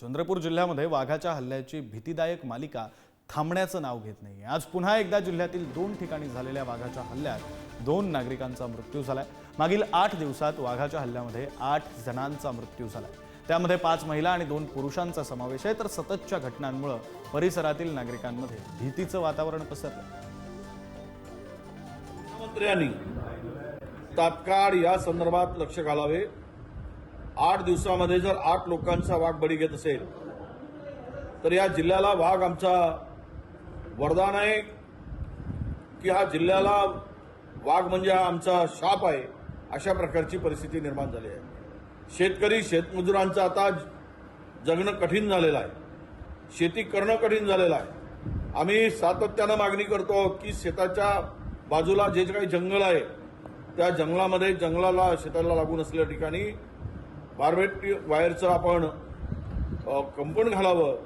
चंद्रपूर जिल्ह्यामध्ये वाघाच्या हल्ल्याची भीतीदायक मालिका थांबण्याचं नाव घेत नाही। आज पुन्हा एकदा जिल्ह्यातील 2 ठिकाणी झालेल्या वाघाच्या हल्ल्यात 2 नागरिकांचा मृत्यू झालाय। मागील 8 दिवसात वाघाच्या हल्ल्यामध्ये 8 जणांचा मृत्यू झालाय। त्यामध्ये 5 महिला आणि 2 पुरुषांचा समावेश आहे। तर सततच्या घटनांमुळे परिसरातील नागरिकांमध्ये भीतीचं वातावरण पसरलं। मुख्यमंत्र्यांनी तात्काळ या संदर्भात लक्ष घालावे। 8 दिवसामध्ये जर 8 लोकांचा वाघ बळी घेत असेल तर या जिल्ह्याला वाघ आमचा वरदान आहे की हा जिल्ह्याला वाघ म्हणजे हा आमचा शाप आहे, अशा प्रकारची परिस्थिती निर्माण झाली आहे। शेतकरी शेतमजुरांचं आता जगणं कठीण झालेलं आहे, शेती करणं कठीण झालेलं आहे। आम्ही सातत्यानं मागणी करतो की शेताच्या बाजूला जे काही जंगल आहे त्या जंगलामध्ये जंगलाला शेताला लागून असलेल्या ठिकाणी बार्बेट वायरचं आपण कंपाऊंड घालावं।